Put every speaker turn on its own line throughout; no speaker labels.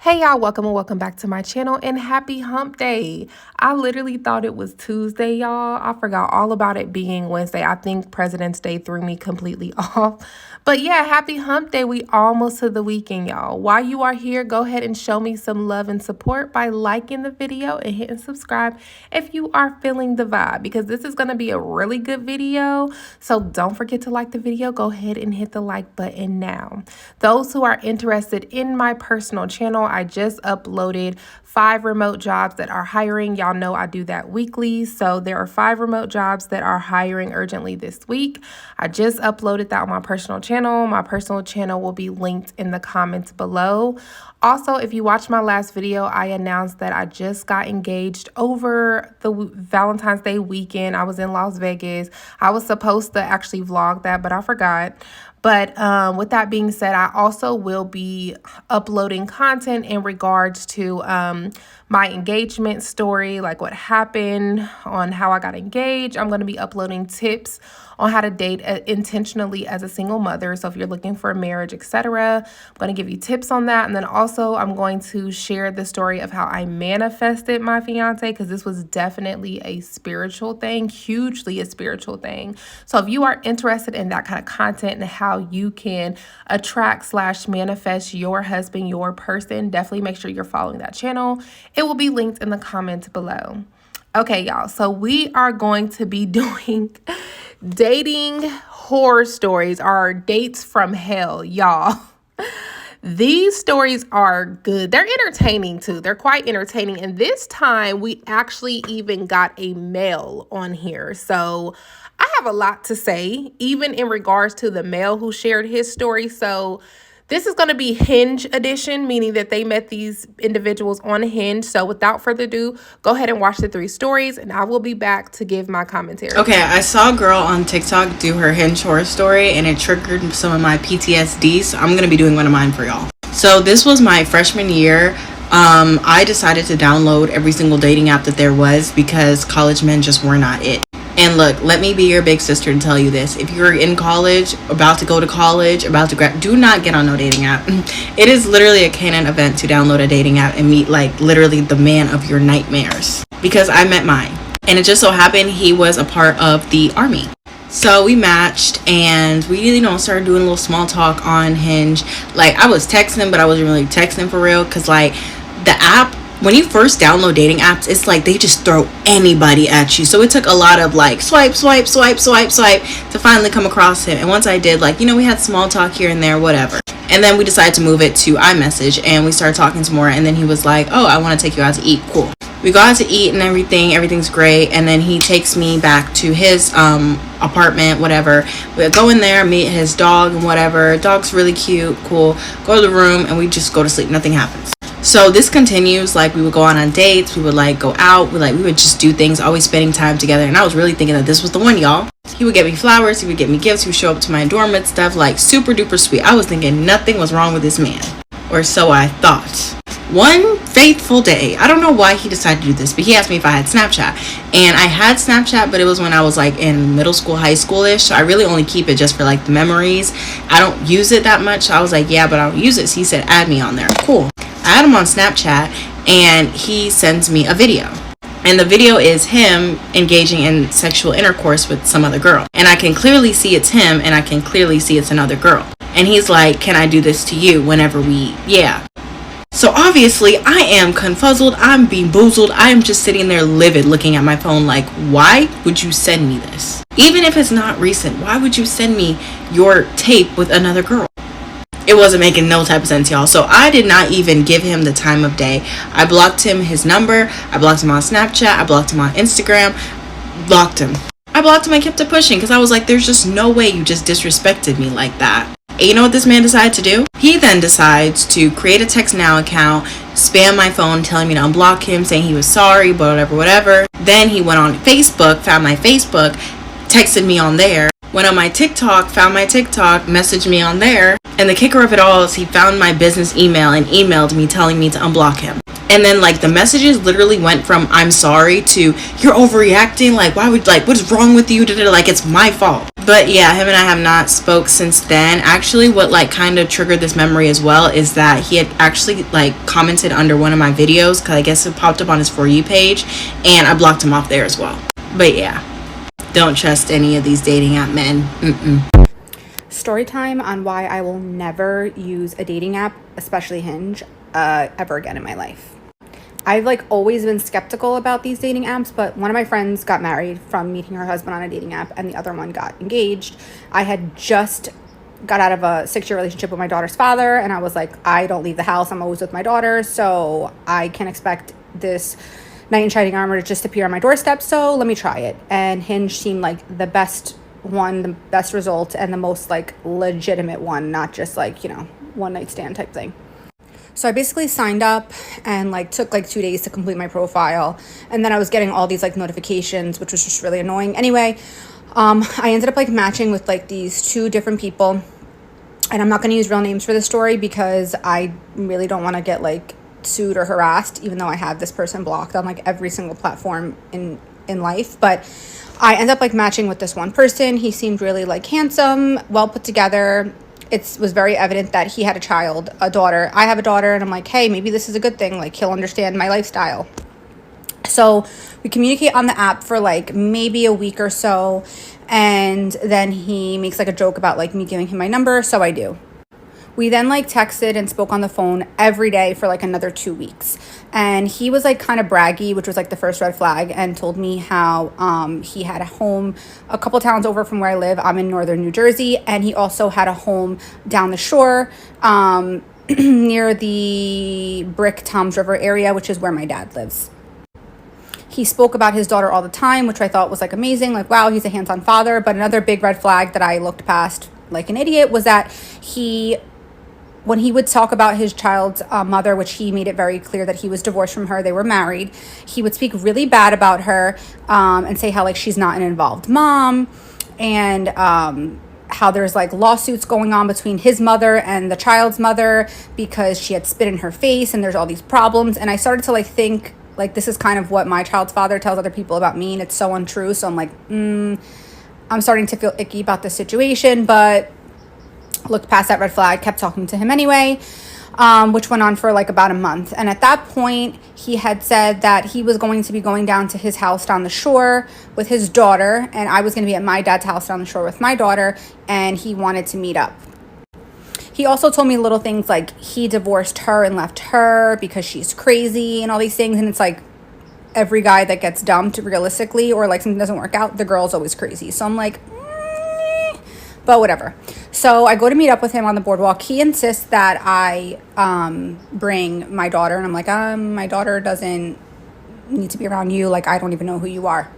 Hey y'all, welcome and welcome back to my channel and happy hump day. I literally thought it was Tuesday, y'all. I forgot all about it being Wednesday. I think President's Day threw me completely off. But yeah, happy hump day. We almost to the weekend, y'all. While you are here, go ahead and show me some love and support by liking the video and hitting subscribe if you are feeling the vibe, because this is going to be a really good video. So don't forget to like the video. Go ahead and hit the like button now. Those who are interested in my personal channel, I just uploaded 5 remote jobs that are hiring. Y'all know I do that weekly. So there are 5 remote jobs that are hiring urgently this week. I just uploaded that on my personal channel. My personal channel will be linked in the comments below. Also, if you watched my last video, I announced that I just got engaged over the Valentine's Day weekend. I was in Las Vegas. I was supposed to actually vlog that, but I forgot. But with that being said, I also will be uploading content in regards to my engagement story, like what happened on how I got engaged. I'm going to be uploading tips on how to date intentionally as a single mother. So if you're looking for a marriage, etc., I'm going to give you tips on that. And then also I'm going to share the story of how I manifested my fiance, because this was definitely a spiritual thing, hugely a spiritual thing. So if you are interested in that kind of content and how you can attract / manifest your husband, your person, definitely make sure you're following that channel. It will be linked in the comments below. Okay, y'all. So we are going to be doing dating horror stories, or dates from hell, y'all. These stories are good. They're entertaining too. They're quite entertaining. And this time we actually even got a male on here. So I have a lot to say, even in regards to the male who shared his story. So this is going to be Hinge edition, meaning that they met these individuals on Hinge. So without further ado, go ahead and watch the 3 stories and I will be back to give my commentary.
Okay, I saw a girl on TikTok do her Hinge horror story and it triggered some of my PTSD. So I'm going to be doing one of mine for y'all. So this was my freshman year. I decided to download every single dating app that there was because college men just were not it. And look, let me be your big sister and tell you this. If you're in college, about to go to college, about to grad, do not get on no dating app. It is literally a canon event to download a dating app and meet like literally the man of your nightmares. Because I met mine. And it just so happened he was a part of the army. So we matched and we, started doing a little small talk on Hinge. Like I was texting, but I wasn't really texting for real. Because like the app, when you first download dating apps, it's like they just throw anybody at you. So it took a lot of like swipe to finally come across him. And once I did, like, we had small talk here and there, whatever. And then we decided to move it to iMessage and we started talking some more. And then he was like, oh, I want to take you out to eat. Cool. We go out to eat and everything's great. And then he takes me back to his apartment, whatever. We go in there, meet his dog and whatever. Dog's really cute, cool. Go to the room and we just go to sleep. Nothing happens. So this continues. Like we would go on dates, we would like go out, we would just do things, always spending time together. And I was really thinking that this was the one, y'all. He would get me flowers, he would get me gifts, he would show up to my dorm and stuff, like super duper sweet. I was thinking nothing was wrong with this man, or so I thought. One faithful day, I don't know why he decided to do this, but he asked me if I had Snapchat. And I had Snapchat, but it was when I was like in middle school, high school-ish. So I really only keep it just for like the memories. I don't use it that much. So I was like, yeah, but I don't use it. So he said, add me on there. Cool. I add him on Snapchat and he sends me a video. And the video is him engaging in sexual intercourse with some other girl. And I can clearly see it's him and I can clearly see it's another girl. And he's like, can I do this to you whenever yeah. So obviously I am confuzzled, I'm bemoozled, I am just sitting there livid looking at my phone like, why would you send me this? Even if it's not recent, why would you send me your tape with another girl? It wasn't making no type of sense, y'all. So I did not even give him the time of day. I blocked him his number, I blocked him on Snapchat, I blocked him on Instagram, blocked him. I blocked him, I kept it pushing because I was like, there's just no way you just disrespected me like that. And you know what this man decided to do? He then decides to create a Text Now account, spam my phone, telling me to unblock him, saying he was sorry, but whatever. Then he went on Facebook, found my Facebook, texted me on there. Went on my TikTok, found my TikTok, messaged me on there. And the kicker of it all is he found my business email and emailed me telling me to unblock him. And then like the messages literally went from I'm sorry to you're overreacting, like why would, like what is wrong with you, like it's my fault. But yeah, him and I have not spoke since then. Actually, what like kind of triggered this memory as well is that he had actually like commented under one of my videos, because I guess it popped up on his For You page, and I blocked him off there as well. But yeah, don't trust any of these dating app men.
Story time on why I will never use a dating app, especially Hinge, ever again in my life. I've like always been skeptical about these dating apps, but one of my friends got married from meeting her husband on a dating app, and the other one got engaged. I had just got out of a 6-year relationship with my daughter's father, and I was like, I don't leave the house. I'm always with my daughter, so I can't expect this knight in shining armor to just appear on my doorstep, so let me try it. And Hinge seemed like the best one, the best result, and the most like legitimate one, not just like, you know, one night stand type thing. So I basically signed up and like took like 2 days to complete my profile, and then I was getting all these like notifications, which was just really annoying. Anyway, I ended up like matching with like these 2 different people, and I'm not going to use real names for this story because I really don't want to get like sued or harassed, even though I have this person blocked on like every single platform in life. But I ended up like matching with this one person. He seemed really like handsome, well put together. It was very evident that he had a child, a daughter. I have a daughter, and I'm like, hey, maybe this is a good thing. Like, he'll understand my lifestyle. So we communicate on the app for like maybe a week or so, and then he makes like a joke about like me giving him my number, so I do. We then like texted and spoke on the phone every day for like another 2 weeks. And he was like kind of braggy, which was like the first red flag, and told me how he had a home a couple towns over from where I live. I'm in northern New Jersey, and he also had a home down the shore near the Brick Toms River area, which is where my dad lives. He spoke about his daughter all the time, which I thought was like amazing. Like, wow, he's a hands-on father. But another big red flag that I looked past like an idiot was that when he would talk about his child's mother, which he made it very clear that he was divorced from her, they were married, he would speak really bad about her and say how like she's not an involved mom, and how there's like lawsuits going on between his mother and the child's mother because she had spit in her face, and there's all these problems. And I started to like think like this is kind of what my child's father tells other people about me, and it's so untrue. So I'm like, I'm starting to feel icky about this situation, but looked past that red flag, kept talking to him anyway, which went on for like about a month. And at that point, he had said that he was going to be going down to his house down the shore with his daughter, and I was going to be at my dad's house down the shore with my daughter, and he wanted to meet up. He also told me little things like he divorced her and left her because she's crazy and all these things. And it's like every guy that gets dumped realistically, or like something doesn't work out, the girl's always crazy. So I'm like, but whatever. So I go to meet up with him on the boardwalk. He insists that I bring my daughter, and I'm like, my daughter doesn't need to be around you. Like, I don't even know who you are.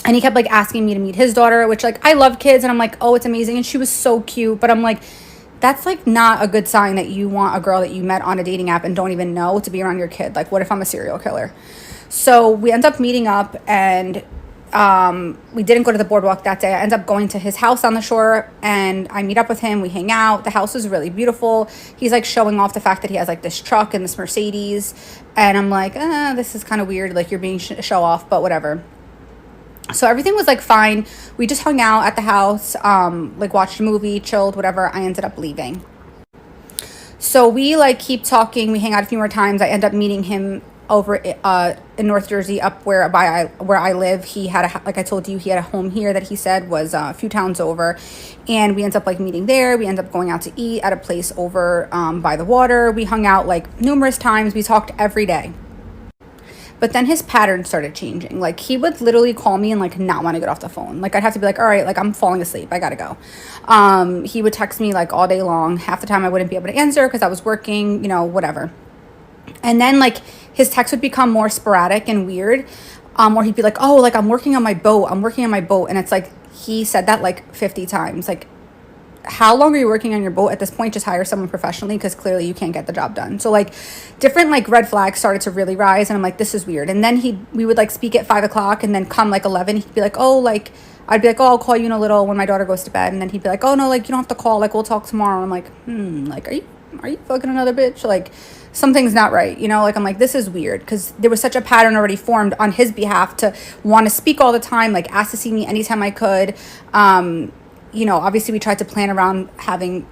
And he kept like asking me to meet his daughter, which like I love kids, and I'm like, oh, it's amazing, and she was so cute. But I'm like, that's like not a good sign that you want a girl that you met on a dating app and don't even know to be around your kid. Like, what if I'm a serial killer? So we end up meeting up, and we didn't go to the boardwalk that day. I ended up going to his house on the shore, and I meet up with him. We hang out. The house is really beautiful. He's like showing off the fact that he has like this truck and this Mercedes, and I'm like, this is kind of weird. Like, you're being show off, but whatever. So everything was like fine. We just hung out at the house, like watched a movie, chilled, whatever. I ended up leaving. So we like keep talking. We hang out a few more times. I end up meeting him over in North Jersey, up where I live. He had like I told you, he had a home here that he said was a few towns over, and we ended up like meeting there. We ended up going out to eat at a place over by the water. We hung out like numerous times. We talked every day. But then his pattern started changing. Like, he would literally call me and like not want to get off the phone. Like, I'd have to be like, all right, like I'm falling asleep, I gotta go. He would text me like all day long. Half the time I wouldn't be able to answer because I was working, you know, whatever. And then like his texts would become more sporadic and weird, where he'd be like, oh, like I'm working on my boat. And it's like, he said that like 50 times. Like, how long are you working on your boat? At this point, just hire someone professionally, because clearly you can't get the job done. So like different like red flags started to really rise, and I'm like, this is weird. And then we would like speak at 5:00, and then come like 11, he'd be like, oh, like I'd be like, oh, I'll call you in a little when my daughter goes to bed. And then he'd be like, oh no, like you don't have to call, like we'll talk tomorrow. I'm like, like are you fucking another bitch? Like, something's not right, you know? Like, I'm like, this is weird, because there was such a pattern already formed on his behalf to want to speak all the time, like ask to see me anytime I could. obviously we tried to plan around having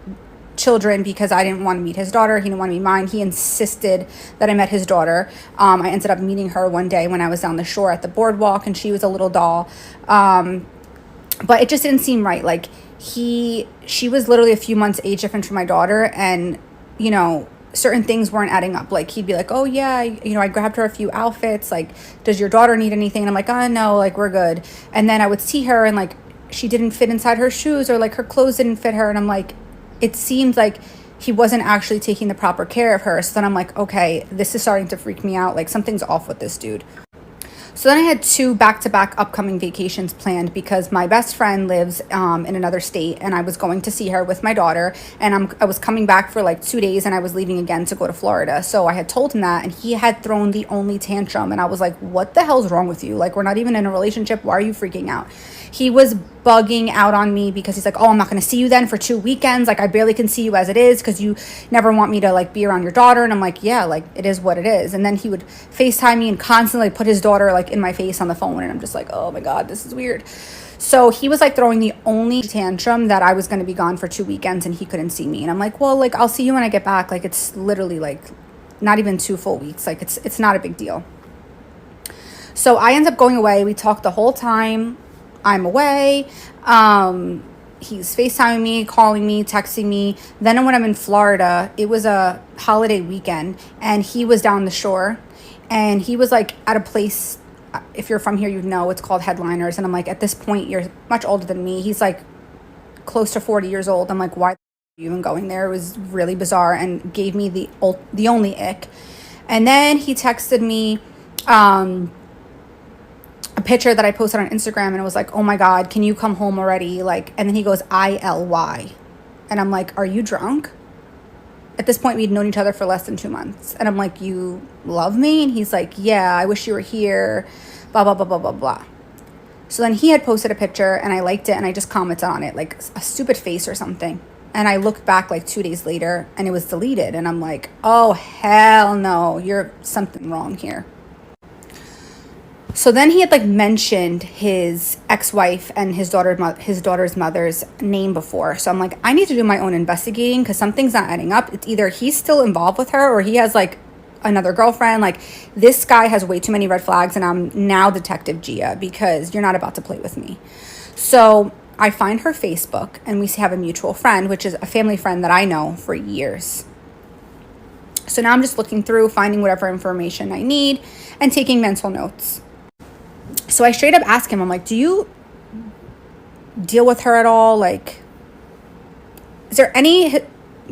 children because I didn't want to meet his daughter. He didn't want to meet mine. He insisted that I met his daughter. I ended up meeting her one day when I was down the shore at the boardwalk, and she was a little doll. But it just didn't seem right. Like she was literally a few months age different from my daughter, and certain things weren't adding up. Like he'd be like, oh yeah, I grabbed her a few outfits. Like, does your daughter need anything? And I'm like, oh no, like we're good. And then I would see her and like she didn't fit inside her shoes, or like her clothes didn't fit her. And I'm like, it seemed like he wasn't actually taking the proper care of her. So then I'm like, okay, this is starting to freak me out. Like something's off with this dude. So then I had 2 back-to-back upcoming vacations planned because my best friend lives in another state, and I was going to see her with my daughter, and I was coming back for like 2 days, and I was leaving again to go to Florida. So I had told him that, and he had thrown the only tantrum, and I was like, what the hell's wrong with you? Like, we're not even in a relationship. Why are you freaking out? He was bugging out on me because he's like, oh, I'm not going to see you then for 2 weekends. Like, I barely can see you as it is because you never want me to like be around your daughter. And I'm like, yeah, like it is what it is. And then he would FaceTime me and constantly put his daughter like in my face on the phone. And I'm just like, oh my God, this is weird. So he was like throwing the only tantrum that I was going to be gone for 2 weekends and he couldn't see me. And I'm like, well, like I'll see you when I get back. Like it's literally like not even 2 full weeks. Like it's not a big deal. So I ended up going away. We talked the whole time I'm away. He's FaceTiming me, calling me, texting me. Then when I'm in Florida, it was a holiday weekend and he was down the shore and he was like at a place, if you're from here, you know, it's called Headliners. And I'm like, at this point, you're much older than me. He's like close to 40 years old. I'm like, why are you even going there? It was really bizarre and gave me the only ick. And then he texted me, a picture that I posted on Instagram, and it was like, oh my God, can you come home already? Like, and then he goes, ILY. And I'm like, are you drunk? At this point, we'd known each other for less than 2 months. And I'm like, you love me? And he's like, yeah, I wish you were here, blah, blah, blah, blah, blah, blah. So then he had posted a picture and I liked it and I just commented on it, like a stupid face or something. And I looked back like 2 days later and it was deleted. And I'm like, oh, hell no, you're something wrong here. So then he had like mentioned his ex-wife and his daughter's mother's name before. So I'm like, I need to do my own investigating because something's not adding up. It's either he's still involved with her or he has like another girlfriend. Like this guy has way too many red flags and I'm now Detective Gia because you're not about to play with me. So I find her Facebook and we have a mutual friend, which is a family friend that I know for years. So now I'm just looking through, finding whatever information I need and taking mental notes. So I straight up ask him, I'm like, do you deal with her at all? Like, is there any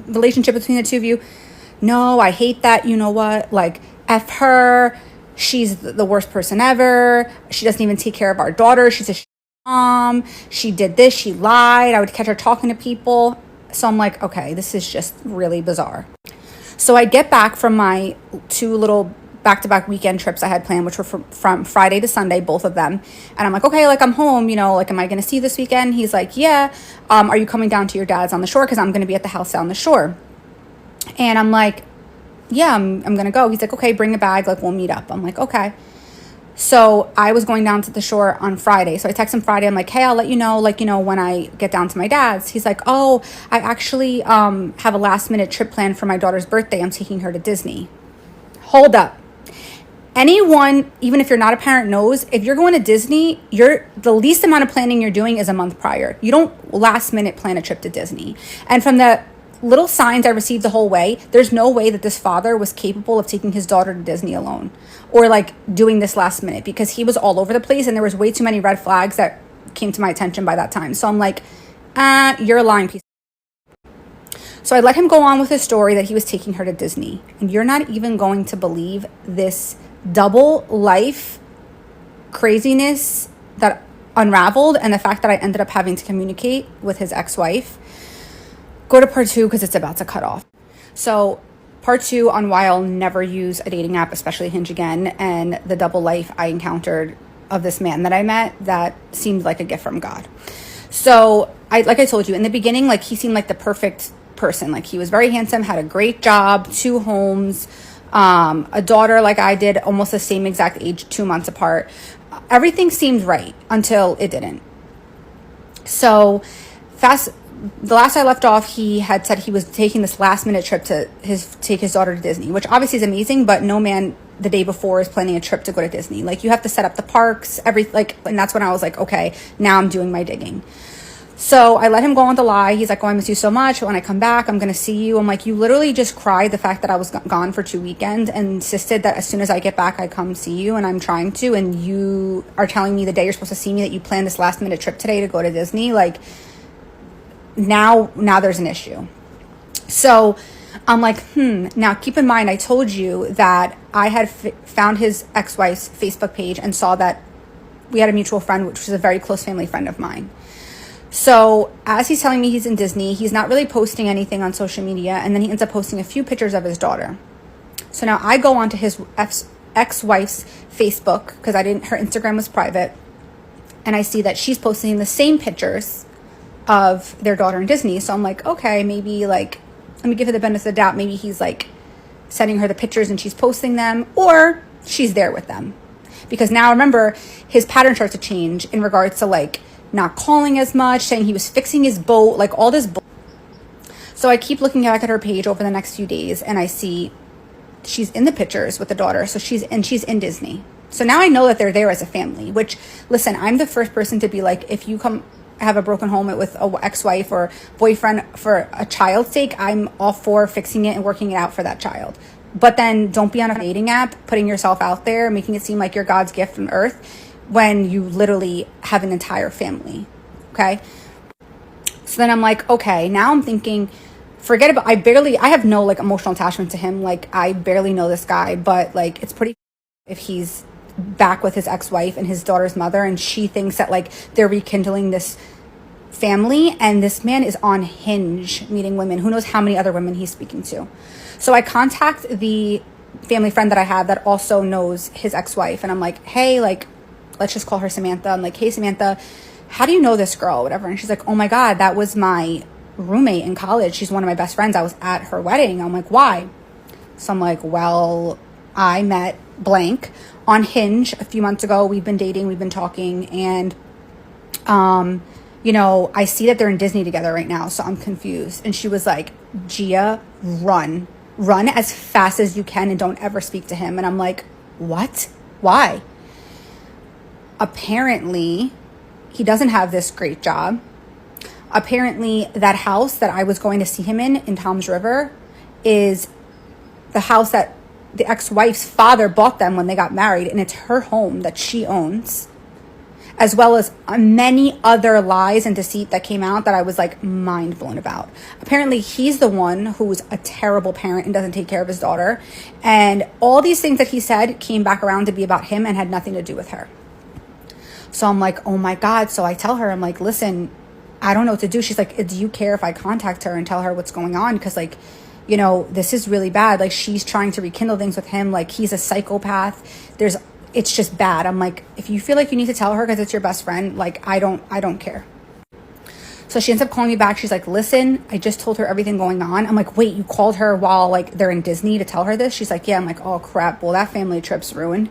relationship between the two of you? No, I hate that. You know what? Like, F her. She's the worst person ever. She doesn't even take care of our daughter. She's a mom. She did this. She lied. I would catch her talking to people. So I'm like, okay, this is just really bizarre. So I get back from my 2 little back-to-back weekend trips I had planned, which were from Friday to Sunday, both of them. And I'm like, okay, like I'm home, like, am I going to see you this weekend? He's like, yeah. Are you coming down to your dad's on the shore? Because I'm going to be at the house down the shore. And I'm like, yeah, I'm going to go. He's like, okay, bring a bag. Like, we'll meet up. I'm like, okay. So I was going down to the shore on Friday. So I text him Friday. I'm like, hey, I'll let you know, when I get down to my dad's. He's like, oh, I actually have a last-minute trip planned for my daughter's birthday. I'm taking her to Disney. Hold up. Anyone, even if you're not a parent, knows if you're going to Disney, the least amount of planning you're doing is a month prior. You don't last minute plan a trip to Disney. And from the little signs I received the whole way, there's no way that this father was capable of taking his daughter to Disney alone or like doing this last minute because he was all over the place and there was way too many red flags that came to my attention by that time. So I'm like, you're a lying piece. So I let him go on with his story that he was taking her to Disney. And you're not even going to believe this double life craziness that unraveled and the fact that I ended up having to communicate with his ex-wife. Go to part 2 because it's about to cut off. So part 2 on why I'll never use a dating app, especially Hinge again, and the double life I encountered of this man that I met that seemed like a gift from God. So like I told you in the beginning, like he seemed like the perfect person. Like he was very handsome, had a great job, 2 homes, a daughter like I did, almost the same exact age, 2 months apart. Everything seemed right until it didn't. So The last I left off, he had said he was taking this last minute trip to take his daughter to Disney, which obviously is amazing, but no man the day before is planning a trip to go to Disney. Like, you have to set up the parks, and that's when I was like, okay, now I'm doing my digging. So I let him go on the lie. He's like, oh, I miss you so much. When I come back, I'm going to see you. I'm like, you literally just cried the fact that I was gone for 2 weekends and insisted that as soon as I get back, I come see you, and I'm trying to, and you are telling me the day you're supposed to see me that you planned this last minute trip today to go to Disney. Like, now there's an issue. So I'm like, now keep in mind, I told you that I had found his ex-wife's Facebook page and saw that we had a mutual friend, which was a very close family friend of mine. So as he's telling me he's in Disney, he's not really posting anything on social media, and then he ends up posting a few pictures of his daughter. So now I go onto his ex-wife's Facebook, because her Instagram was private, and I see that she's posting the same pictures of their daughter in Disney. So I'm like, okay, maybe, like, let me give her the benefit of the doubt. Maybe he's like sending her the pictures and she's posting them, or she's there with them. Because now, remember, his pattern starts to change in regards to, like, not calling as much, saying he was fixing his boat, like all this. So I keep looking back at her page over the next few days, and I see she's in the pictures with the daughter. So she's in Disney. So now I know that they're there as a family, which, listen, I'm the first person to be like, if you have a broken home with a ex-wife or boyfriend for a child's sake, I'm all for fixing it and working it out for that child. But then don't be on a dating app putting yourself out there, making it seem like you're God's gift from earth when you literally have an entire family. Okay? So then I'm like, okay, now I'm thinking, forget about, I have no, like, emotional attachment to him. Like, I barely know this guy, but, like, it's pretty if he's back with his ex-wife and his daughter's mother, and she thinks that, like, they're rekindling this family, and this man is on Hinge meeting women. Who knows how many other women he's speaking to. So I contact the family friend that I have that also knows his ex-wife, and I'm like, hey, like, let's just call her Samantha. I'm like, hey, Samantha, how do you know this girl, whatever? And she's like, oh my God, that was my roommate in college. She's one of my best friends. I was at her wedding. I'm like, why? So I'm like, well, I met blank on Hinge a few months ago. We've been dating, we've been talking, and I see that they're in Disney together right now, so I'm confused. And she was like, Gia, run as fast as you can and don't ever speak to him. And I'm like, what? Why? Apparently he doesn't have this great job. Apparently that house that I was going to see him in Tom's River is the house that the ex-wife's father bought them when they got married, and it's her home that she owns, as well as many other lies and deceit that came out that I was, like, mind blown about. Apparently he's the one who's a terrible parent and doesn't take care of his daughter, and all these things that he said came back around to be about him and had nothing to do with her. So I'm like, oh my God. So I tell her, I'm like, listen, I don't know what to do. She's like, do you care if I contact her and tell her what's going on? Because, like, this is really bad. Like, she's trying to rekindle things with him. Like, he's a psychopath. It's just bad. I'm like, if you feel like you need to tell her because it's your best friend, like, I don't care. So she ends up calling me back. She's like, listen, I just told her everything going on. I'm like, wait, you called her while, like, they're in Disney to tell her this? She's like, yeah. I'm like, oh crap. Well, that family trip's ruined.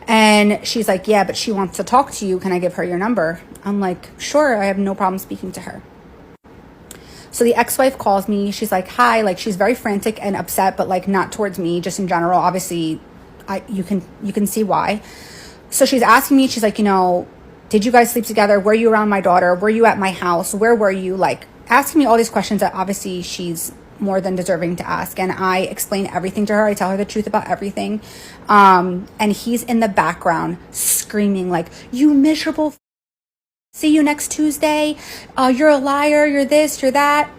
And she's like, yeah, but she wants to talk to you. Can I give her your number? I'm like, sure. I have no problem speaking to her. So the ex-wife calls me. She's like, hi. Like, she's very frantic and upset, but, like, not towards me, just in general. Obviously, you can see why. So she's asking me, she's like, did you guys sleep together? Were you around my daughter? Were you at my house? Where were you? Like, asking me all these questions that obviously she's more than deserving to ask. And I explain everything to her. I tell her the truth about everything. And he's in the background screaming, like, you miserable see you next Tuesday. You're a liar. You're this, you're that.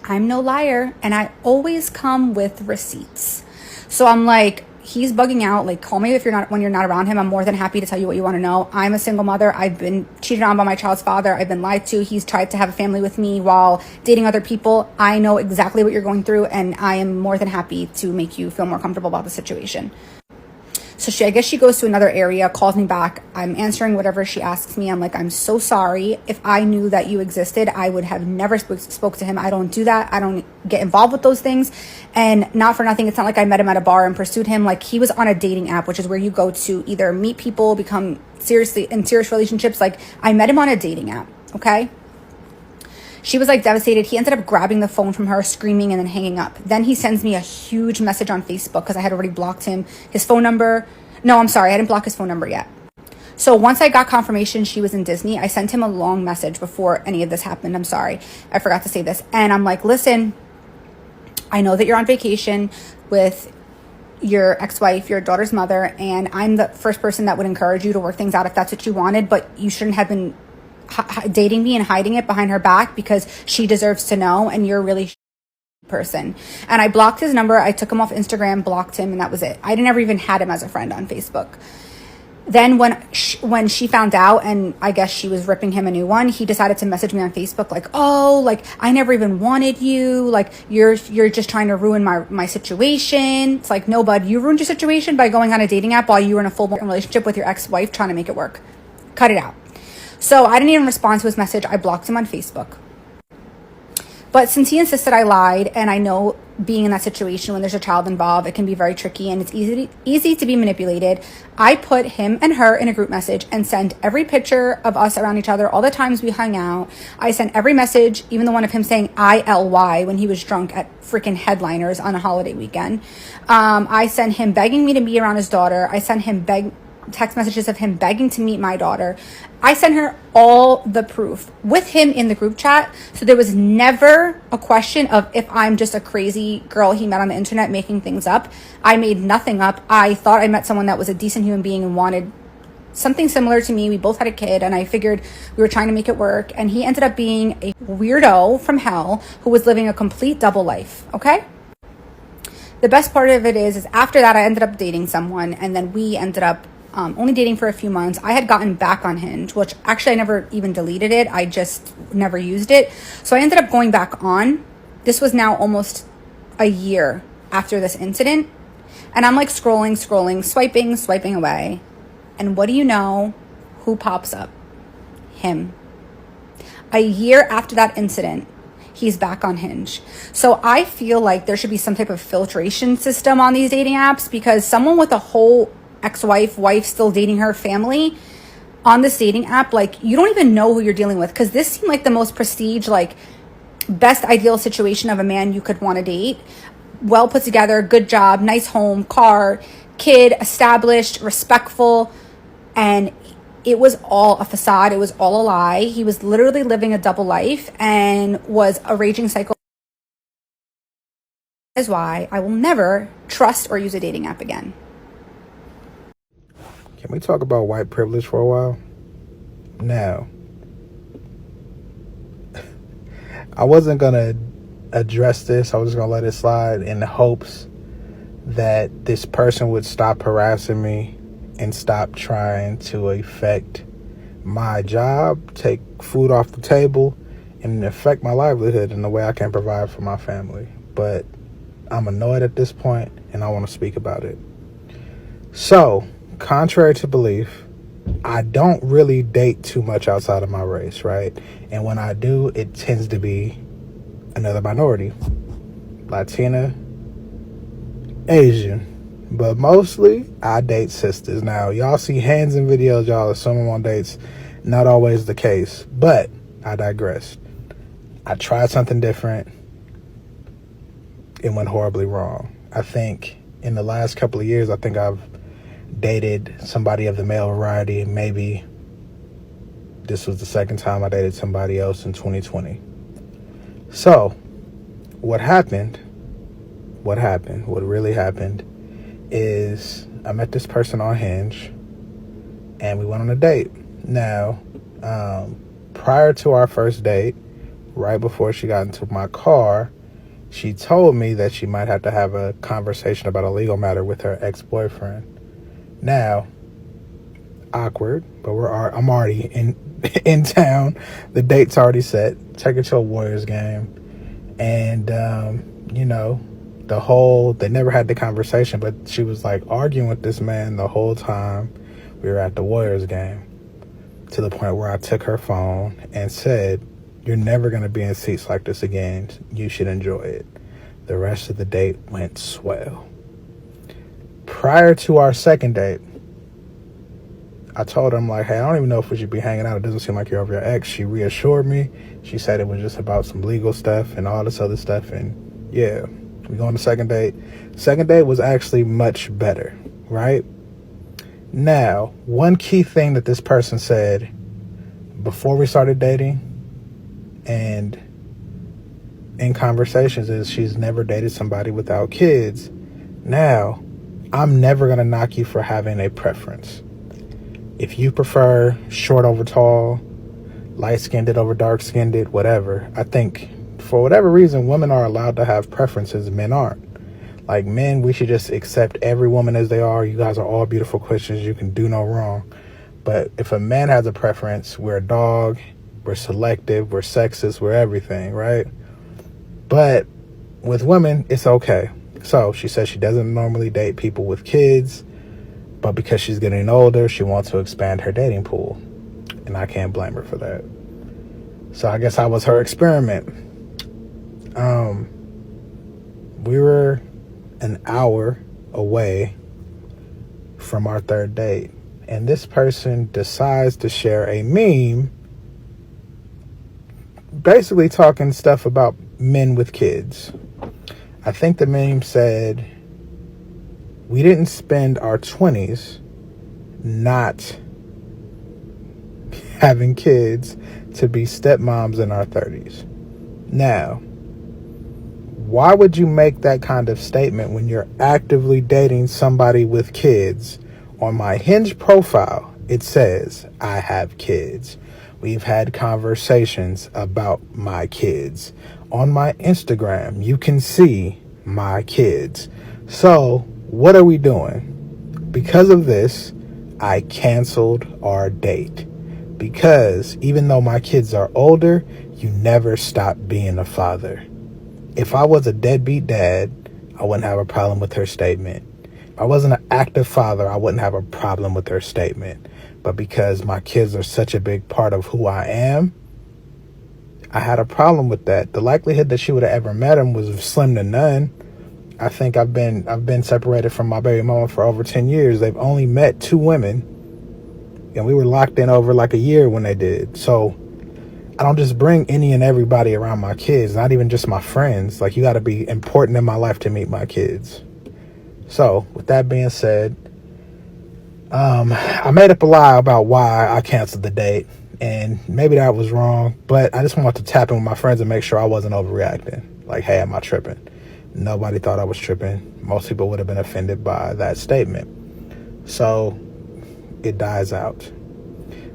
I'm no liar. And I always come with receipts. So I'm like, he's bugging out. Like, call me when you're not around him. I'm more than happy to tell you what you want to know. I'm a single mother. I've been cheated on by my child's father. I've been lied to. He's tried to have a family with me while dating other people. I know exactly what you're going through, and I am more than happy to make you feel more comfortable about the situation. So I guess she goes to another area, calls me back. I'm answering whatever she asks me. I'm like, I'm so sorry. If I knew that you existed, I would have never spoke to him. I don't do that. I don't get involved with those things. And not for nothing, it's not like I met him at a bar and pursued him. Like, he was on a dating app, which is where you go to either meet people, become in serious relationships. Like, I met him on a dating app, okay? She was like devastated. He ended up grabbing the phone from her, screaming, and then hanging up. Then he sends me a huge message on Facebook because I had already blocked him. His phone number. No, I'm sorry. I didn't block his phone number yet. So once I got confirmation she was in Disney, I sent him a long message before any of this happened. I'm sorry. I forgot to say this. And I'm like, listen, I know that you're on vacation with your ex-wife, your daughter's mother, and I'm the first person that would encourage you to work things out if that's what you wanted, but you shouldn't have been dating me and hiding it behind her back because she deserves to know, and you're a really person. And I blocked his number. I took him off Instagram, blocked him, and that was it. I never even had him as a friend on Facebook. Then when she found out, and I guess she was ripping him a new one, he decided to message me on Facebook like, oh, like, I never even wanted you. Like, you're just trying to ruin my situation. It's like, no, bud, you ruined your situation by going on a dating app while you were in a full-blown relationship with your ex-wife trying to make it work. Cut it out. So I didn't even respond to his message. I blocked him on Facebook. But since he insisted I lied, and I know being in that situation when there's a child involved, it can be very tricky and it's easy to be manipulated, I put him and her in a group message and sent every picture of us around each other, all the times we hung out. I sent every message, even the one of him saying ILY when he was drunk at freaking Headliners on a holiday weekend. I sent him begging me to be around his daughter. I sent him text messages of him begging to meet my daughter. I sent her all the proof with him in the group chat. So there was never a question of if I'm just a crazy girl he met on the internet making things up. I made nothing up. I thought I met someone that was a decent human being and wanted something similar to me. We both had a kid, and I figured we were trying to make it work. And he ended up being a weirdo from hell who was living a complete double life. Okay? The best part of it is after that, I ended up dating someone, and then we ended up only dating for a few months. I had gotten back on Hinge, which actually I never even deleted it. I just never used it. So I ended up going back on. This was now almost a year after this incident. And I'm like scrolling, swiping away. And what do you know? Who pops up? Him. A year after that incident, he's back on Hinge. So I feel like there should be some type of filtration system on these dating apps, because someone with a whole wife still dating her family on this dating app, like, you don't even know who you're dealing with, because this seemed like the most prestige, like, best ideal situation of a man you could want to date. Well put together, good job, nice home, car, kid, established, respectful, and it was all a facade. It was all a lie. He was literally living a double life and was a raging psycho. That is why I will never trust or use a dating app again.
Can we talk about white privilege for a while? Now, I wasn't going to address this. I was going to let it slide in the hopes that this person would stop harassing me and stop trying to affect my job, take food off the table, and affect my livelihood in the way I can provide for my family. But I'm annoyed at this point, and I want to speak about it. So, contrary to belief, I don't really date too much outside of my race, right? And when I do, it tends to be another minority. Latina, Asian. But mostly, I date sisters. Now, y'all see hands in videos, y'all assume I'm on dates. Not always the case. But, I digress. I tried something different. It went horribly wrong. I think in the last couple of years, I think I've dated somebody of the male variety. Maybe this was the second time I dated somebody else in 2020. So, what really happened is I met this person on Hinge and we went on a date. Now, prior to our first date, right before she got into my car, she told me that she might have to have a conversation about a legal matter with her ex-boyfriend. Now, awkward, but I'm already in town. The date's already set. Take it to a Warriors game. And, they never had the conversation, but she was like arguing with this man the whole time we were at the Warriors game, to the point where I took her phone and said, "You're never going to be in seats like this again. You should enjoy it." The rest of the date went swell. Prior to our second date, I told her, I'm like, hey, I don't even know if we should be hanging out. It doesn't seem like you're over your ex. She reassured me. She said it was just about some legal stuff and all this other stuff. And yeah, we go on the second date. Second date was actually much better, right? Now, one key thing that this person said before we started dating and in conversations is she's never dated somebody without kids. Now, I'm never going to knock you for having a preference. If you prefer short over tall, light-skinned over dark-skinned, whatever, I think for whatever reason, women are allowed to have preferences, men aren't. Like men, we should just accept every woman as they are. You guys are all beautiful Christians. You can do no wrong. But if a man has a preference, we're a dog, we're selective, we're sexist, we're everything, right? But with women, it's okay. So she says she doesn't normally date people with kids, but because she's getting older, she wants to expand her dating pool. And I can't blame her for that. So I guess I was her experiment. We were an hour away from our third date, and this person decides to share a meme basically talking stuff about men with kids. I think the meme said, we didn't spend our 20s not having kids to be stepmoms in our 30s. Now, why would you make that kind of statement when you're actively dating somebody with kids? On my Hinge profile, it says, I have kids. We've had conversations about my kids. On my Instagram, you can see my kids. So, what are we doing? Because of this, I canceled our date. Because even though my kids are older, you never stop being a father. If I was a deadbeat dad, I wouldn't have a problem with her statement. If I wasn't an active father, I wouldn't have a problem with her statement. But because my kids are such a big part of who I am, I had a problem with that. The likelihood that she would have ever met him was slim to none. I think I've been separated from my baby mama for over 10 years. They've only met 2 women, and we were locked in over like a year when they did. So I don't just bring any and everybody around my kids, not even just my friends. Like, you got to be important in my life to meet my kids. So, with that being said, I made up a lie about why I canceled the date, and maybe that was wrong, but I just wanted to tap in with my friends and make sure I wasn't overreacting. Like, hey, am I tripping? Nobody thought I was tripping. Most people would have been offended by that statement. So, it dies out.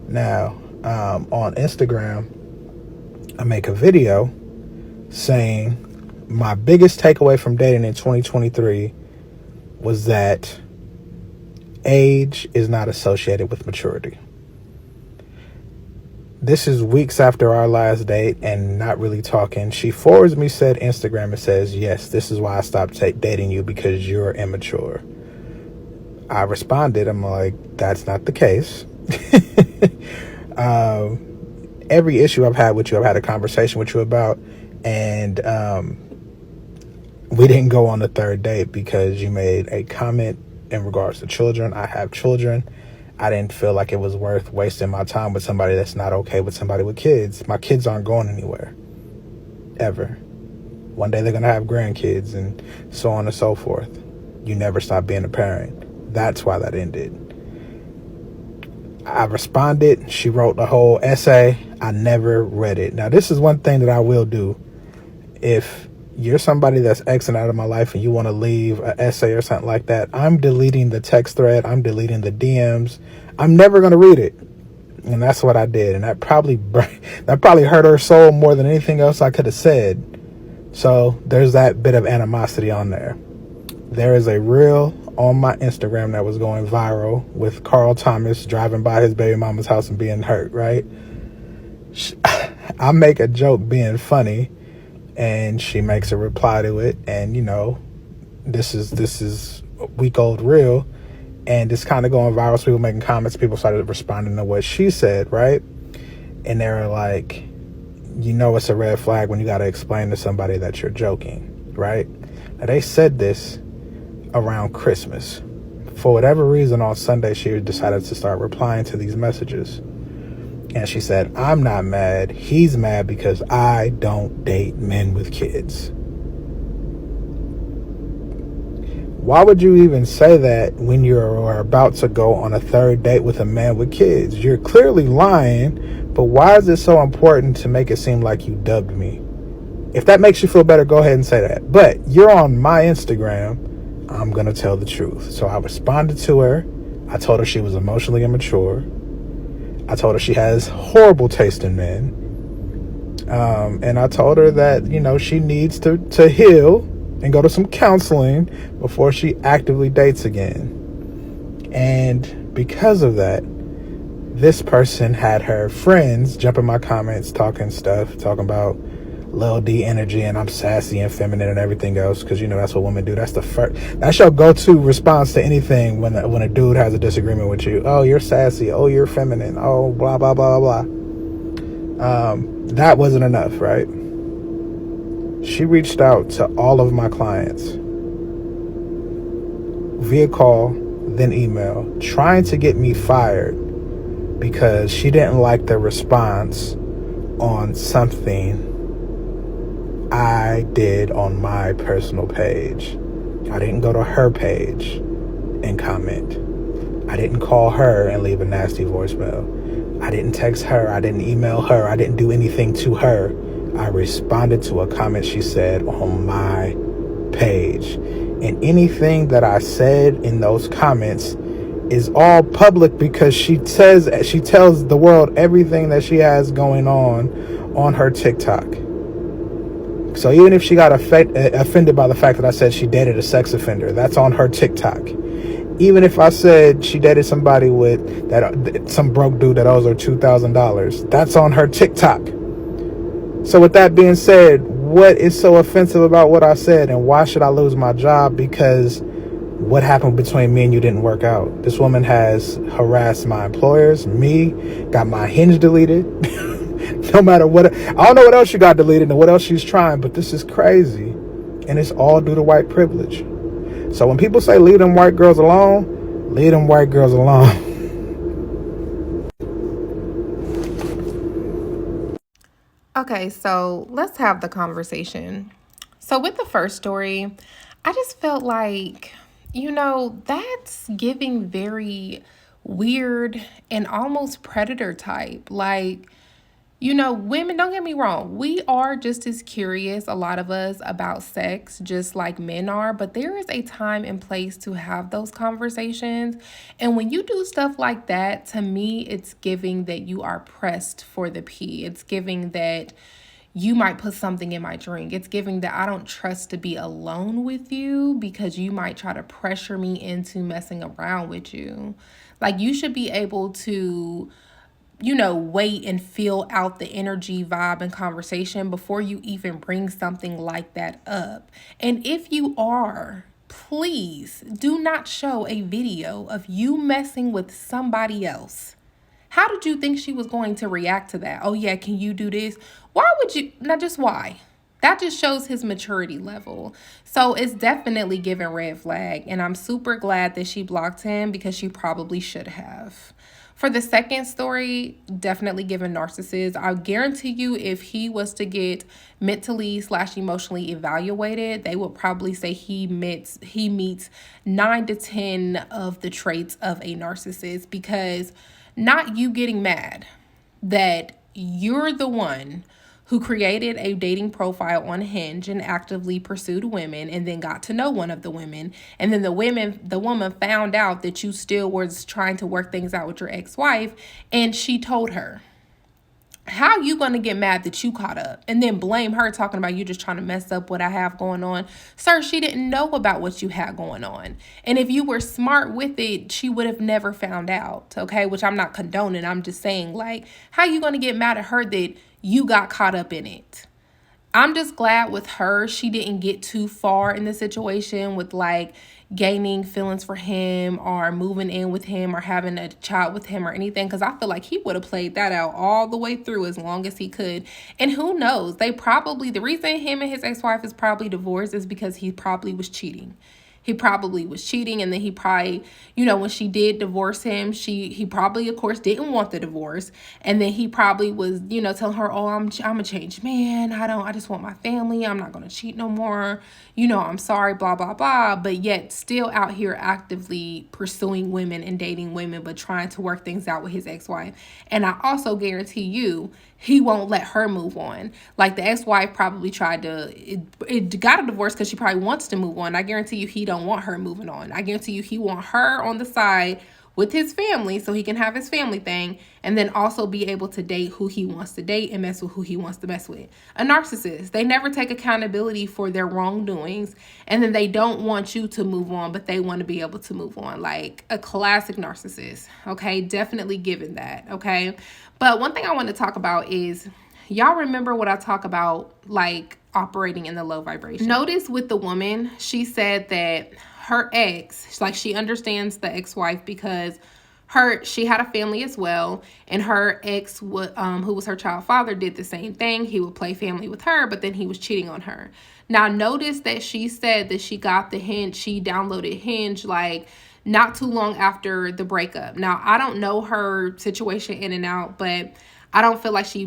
Now, on Instagram, I make a video saying my biggest takeaway from dating in 2023 was that age is not associated with maturity. This is weeks after our last date and not really talking. She forwards me said Instagram and says, yes, this is why I stopped dating you, because you're immature. I responded, I'm like, that's not the case. Every issue I've had with you, I've had a conversation with you about, and we didn't go on the third date because you made a comment in regards to children. I have children. I didn't feel like it was worth wasting my time with somebody that's not okay with somebody with kids. My kids aren't going anywhere, ever. One day they're going to have grandkids and so on and so forth. You never stop being a parent. That's why that ended. I responded. She wrote the whole essay. I never read it. Now, this is one thing that I will do. If you're somebody that's exiting out of my life and you want to leave an essay or something like that, I'm deleting the text thread. I'm deleting the DMs. I'm never going to read it. And that's what I did. And that probably hurt her soul more than anything else I could have said. So there's that bit of animosity on there. There is a reel on my Instagram that was going viral with Carl Thomas driving by his baby mama's house and being hurt, right? I make a joke being funny, and she makes a reply to it, and you know, this is a week-old reel, and it's kind of going viral. So people making comments, people started responding to what she said, right? And they were like, you know, it's a red flag when you got to explain to somebody that you're joking, right? Now, they said this around Christmas. for whatever reason, on Sunday, she decided to start replying to these messages. And she said, I'm not mad. He's mad because I don't date men with kids. Why would you even say that when you're about to go on a third date with a man with kids? You're clearly lying, but why is it so important to make it seem like you dubbed me? If that makes you feel better, go ahead and say that. But you're on my Instagram. I'm going to tell the truth. So I responded to her. I told her she was emotionally immature. I told her she has horrible taste in men. And I told her that, she needs to heal and go to some counseling before she actively dates again. And because of that, this person had her friends jump in my comments talking about Lil D energy and I'm sassy and feminine and everything else, because that's what women do. That's your go-to response to anything when a dude has a disagreement with you. Oh, you're sassy. Oh, you're feminine. Oh, blah blah blah blah blah. That wasn't enough, right? She reached out to all of my clients via call, then email, trying to get me fired because she didn't like the response on something I did on my personal page. I didn't go to her page and comment. I didn't call her and leave a nasty voicemail. I didn't text her. I didn't email her. I didn't do anything to her. I responded to a comment she said on my page. And anything that I said in those comments is all public because she tells the world everything that she has going on her TikTok. So even if she got offended by the fact that I said she dated a sex offender, that's on her TikTok. Even if I said she dated somebody with some broke dude that owes her $2,000, that's on her TikTok. So with that being said, what is so offensive about what I said, and why should I lose my job because what happened between me and you didn't work out? This woman has harassed my employers, me, got my Hinge deleted. No matter what, I don't know what else she got deleted and what else she's trying, but this is crazy. And it's all due to white privilege. So when people say leave them white girls alone, leave them white girls alone.
Okay, so let's have the conversation. So with the first story, I just felt like, that's giving very weird and almost predator type. Like, women, don't get me wrong, we are just as curious, a lot of us, about sex, just like men are, but there is a time and place to have those conversations. And when you do stuff like that, to me, it's giving that you are pressed for the pee. It's giving that you might put something in my drink. It's giving that I don't trust to be alone with you because you might try to pressure me into messing around with you. Like, you should be able to wait and feel out the energy, vibe, and conversation before you even bring something like that up. And if you are, please do not show a video of you messing with somebody else. How did you think she was going to react to that? Oh, yeah, can you do this? Why would you? Not just why. That just shows his maturity level. So it's definitely giving red flag. And I'm super glad that she blocked him because she probably should have. For the second story, definitely given narcissist. I guarantee you if he was to get mentally/emotionally evaluated, they would probably say he meets 9 to 10 of the traits of a narcissist, because not you getting mad that you're the one who created a dating profile on Hinge and actively pursued women and then got to know one of the women. And then the woman found out that you still was trying to work things out with your ex-wife, and she told her. How you going to get mad that you caught up and then blame her, talking about you just trying to mess up what I have going on? Sir, she didn't know about what you had going on. And if you were smart with it, she would have never found out, okay? Which I'm not condoning. I'm just saying, like, how you going to get mad at her that you got caught up in it? I'm just glad with her, she didn't get too far in the situation with like gaining feelings for him or moving in with him or having a child with him or anything, because I feel like he would have played that out all the way through as long as he could. And who knows, the reason him and his ex-wife is probably divorced is because he probably was cheating. he probably was cheating, and then he probably, when she did divorce him, he probably, of course, didn't want the divorce, and then he probably was, telling her, oh, I'm a changed man, I just want my family, I'm not gonna cheat no more, I'm sorry, blah blah blah, but yet still out here actively pursuing women and dating women, but trying to work things out with his ex-wife. And I also guarantee you, he won't let her move on. Like, the ex-wife probably tried to, it got a divorce because she probably wants to move on. I guarantee you he don't want her moving on. I guarantee you he want her on the side with his family so he can have his family thing, and then also be able to date who he wants to date and mess with who he wants to mess with. A narcissist, they never take accountability for their wrongdoings, and then they don't want you to move on, but they want to be able to move on. Like a classic narcissist, okay? Definitely given that, okay? But one thing I want to talk about is, y'all remember what I talk about, like operating in the low vibration. Notice with the woman, she said that her ex, like, she understands the ex-wife because she had a family as well, and her ex would, who was her child father, did the same thing. He would play family with her, but then he was cheating on her. Now, notice that she said that she got the Hinge, she downloaded Hinge like not too long after the breakup. Now, I don't know her situation in and out, but I don't feel like she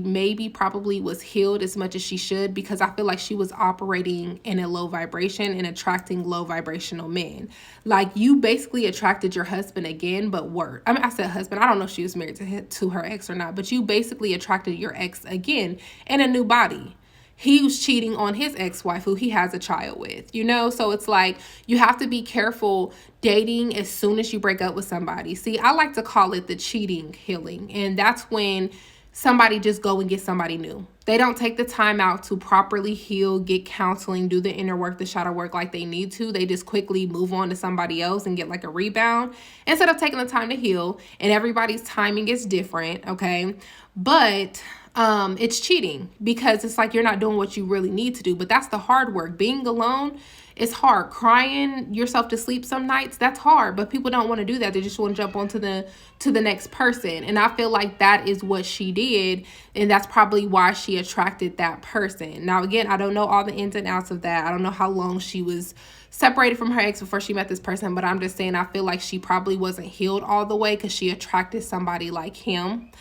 probably was healed as much as she should, because I feel like she was operating in a low vibration and attracting low vibrational men. Like, you basically attracted your husband again, but worse. I mean, I said husband. I don't know if she was married to her ex or not, but you basically attracted your ex again in a new body. He was cheating on his ex-wife, who he has a child with, So it's like, you have to be careful dating as soon as you break up with somebody. See, I like to call it the cheating healing. And that's when somebody just go and get somebody new. They don't take the time out to properly heal, get counseling, do the inner work, the shadow work like they need to. They just quickly move on to somebody else and get like a rebound instead of taking the time to heal. And everybody's timing is different, okay? But it's cheating, because it's like you're not doing what you really need to do. But that's the hard work. Being alone is hard. Crying yourself to sleep some nights, that's hard. But people don't want to do that. They just want to jump onto the next person. And I feel like that is what she did, and that's probably why she attracted that person. Now, again, I don't know all the ins and outs of that. I don't know how long she was separated from her ex before she met this person, but I'm just saying, I feel like she probably wasn't healed all the way because she attracted somebody like him.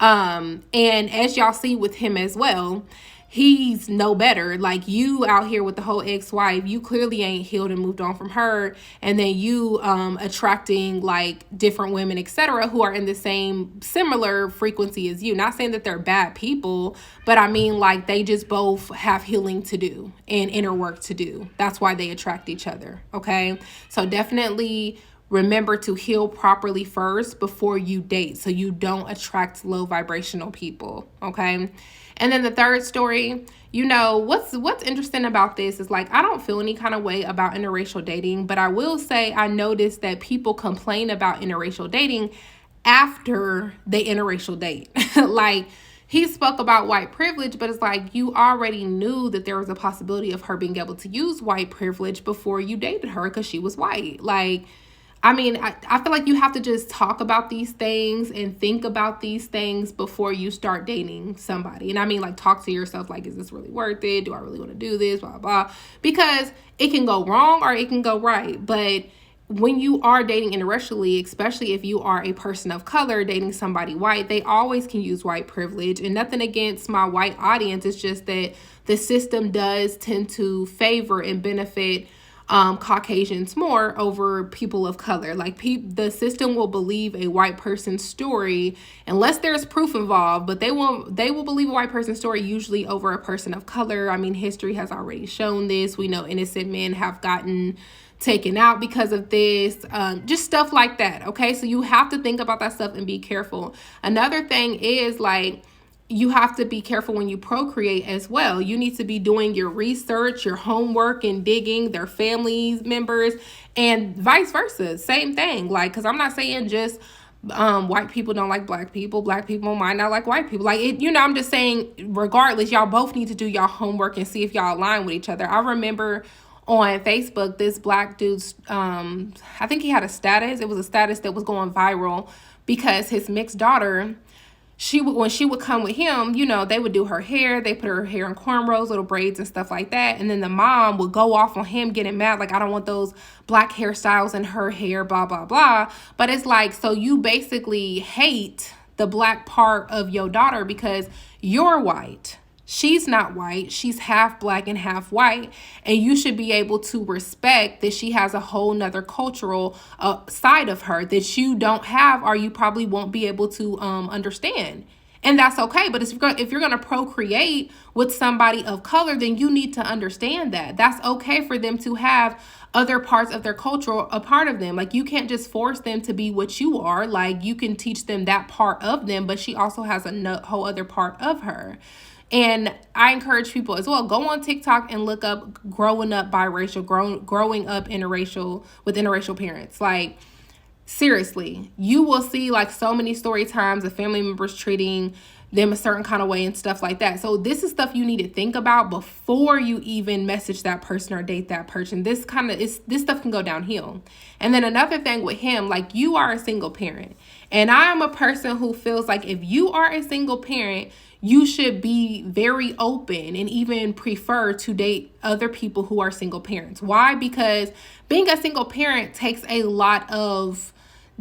And as y'all see with him as well, he's no better. Like, you out here with the whole ex-wife, you clearly ain't healed and moved on from her, and then you attracting like different women, etc., who are in the same similar frequency as you. Not saying that they're bad people, but I mean, like, they just both have healing to do and inner work to do. That's why they attract each other, okay? So definitely remember to heal properly first before you date, so you don't attract low vibrational people, okay? And then the third story, what's interesting about this is, like, I don't feel any kind of way about interracial dating, but I will say I noticed that people complain about interracial dating after they interracial date. Like, he spoke about white privilege, but it's like, you already knew that there was a possibility of her being able to use white privilege before you dated her because she was white. Like, I mean, I feel like you have to just talk about these things and think about these things before you start dating somebody. And I mean, like, talk to yourself, like, is this really worth it? Do I really want to do this? Blah, blah. Because it can go wrong or it can go right. But when you are dating interracially, especially if you are a person of color dating somebody white, they always can use white privilege. And nothing against my white audience. It's just that the system does tend to favor and benefit Caucasians more over people of color. Like, the system will believe a white person's story unless there's proof involved, but they will believe a white person's story usually over a person of color. I mean, history has already shown this. We know innocent men have gotten taken out because of this, just stuff like that. Okay, so you have to think about that stuff and be careful. Another thing is, like, you have to be careful when you procreate as well. You need to be doing your research, your homework, and digging their family members, and vice versa. Same thing. Like, because I'm not saying just white people don't like black people might not like white people. Like, it, I'm just saying, regardless, y'all both need to do y'all homework and see if y'all align with each other. I remember on Facebook, this black dude's, I think he had a status. It was a status that was going viral because his mixed daughter, when she would come with him, they would do her hair. They put her hair in cornrows, little braids and stuff like that. And then the mom would go off on him getting mad, like, I don't want those black hairstyles in her hair, blah, blah, blah. But it's like, so you basically hate the black part of your daughter because you're white. She's not white. She's half black and half white. And you should be able to respect that she has a whole nother cultural side of her that you don't have, or you probably won't be able to understand. And that's okay. But if you're gonna procreate with somebody of color, then you need to understand that. That's okay for them to have other parts of their culture a part of them. Like, you can't just force them to be what you are. Like, you can teach them that part of them, but she also has a whole other part of her. And I encourage people as well, go on TikTok and look up growing up biracial, growing up interracial with interracial parents. Like, seriously, you will see like so many story times of family members treating them a certain kind of way and stuff like that. So this is stuff you need to think about before you even message that person or date that person. This stuff can go downhill. And then another thing with him, like, you are a single parent. And I am a person who feels like if you are a single parent, you should be very open and even prefer to date other people who are single parents. Why? Because being a single parent takes a lot of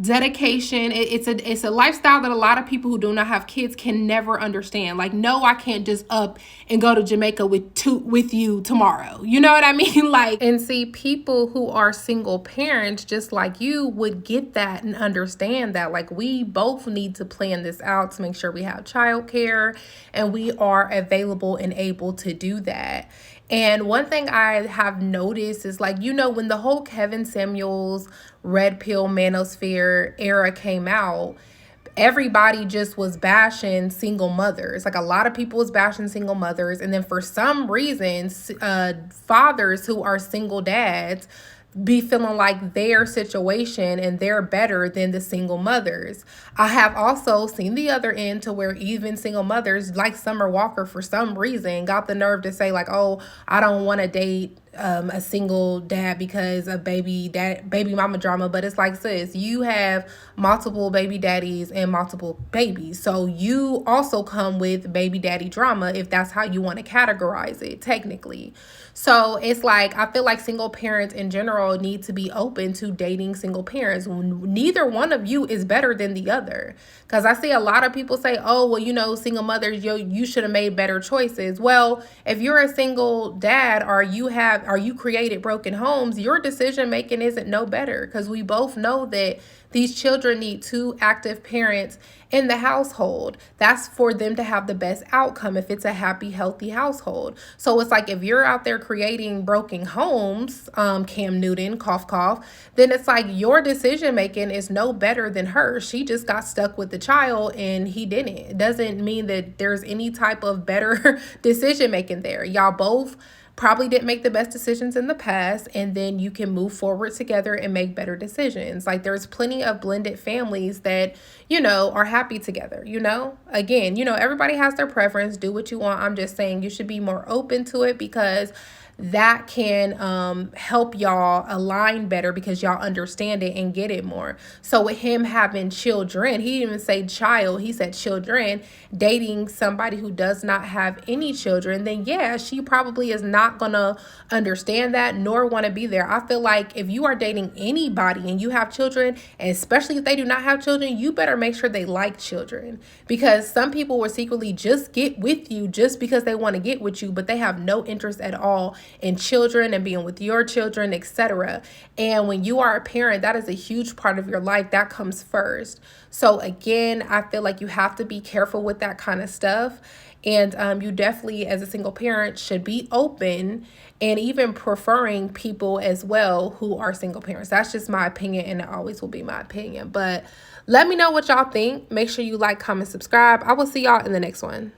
dedication. It's a lifestyle that a lot of people who do not have kids can never understand. Like, no, I can't just up and go to Jamaica with you tomorrow. You know what I mean? Like, and see, people who are single parents just like you would get that and understand that, like, we both need to plan this out to make sure we have childcare and we are available and able to do that. And one thing I have noticed is, like, when the whole Kevin Samuels Red Pill Manosphere era came out, everybody just was bashing single mothers. Like, a lot of people was bashing single mothers. And then for some reason, fathers who are single dads be feeling like their situation and they're better than the single mothers. I have also seen the other end to where even single mothers like Summer Walker, for some reason, got the nerve to say, like, oh, I don't want to date a single dad because of baby mama drama. But it's like, sis, you have multiple baby daddies and multiple babies, so you also come with baby daddy drama, if that's how you want to categorize it technically. So it's like, I feel like single parents in general need to be open to dating single parents. Neither one of you is better than the other. Because I see a lot of people say, oh, well, single mothers, you should have made better choices. Well, if you're a single dad or you created broken homes, your decision making isn't no better. Because we both know that these children need two active parents in the household. That's for them to have the best outcome if it's a happy, healthy household. So it's like, if you're out there creating broken homes, Cam Newton, cough, cough, then it's like your decision making is no better than hers. She just got stuck with the child and he didn't. It doesn't mean that there's any type of better decision making there. Y'all both probably didn't make the best decisions in the past, and then you can move forward together and make better decisions. Like, there's plenty of blended families that, are happy together, Again, everybody has their preference. Do what you want. I'm just saying you should be more open to it, because that can help y'all align better, because y'all understand it and get it more. So with him having children, he didn't even say child, he said children, dating somebody who does not have any children, then yeah, she probably is not gonna understand that nor want to be there. I feel like if you are dating anybody and you have children, and especially if they do not have children, you better make sure they like children, because some people will secretly just get with you just because they want to get with you, but they have no interest at all in children and being with your children, etc. And when you are a parent, that is a huge part of your life. That comes first. So again, I feel like you have to be careful with that kind of stuff. And you definitely, as a single parent, should be open and even preferring people as well who are single parents. That's just my opinion, and it always will be my opinion. But let me know what y'all think. Make sure you like, comment, subscribe. I will see y'all in the next one.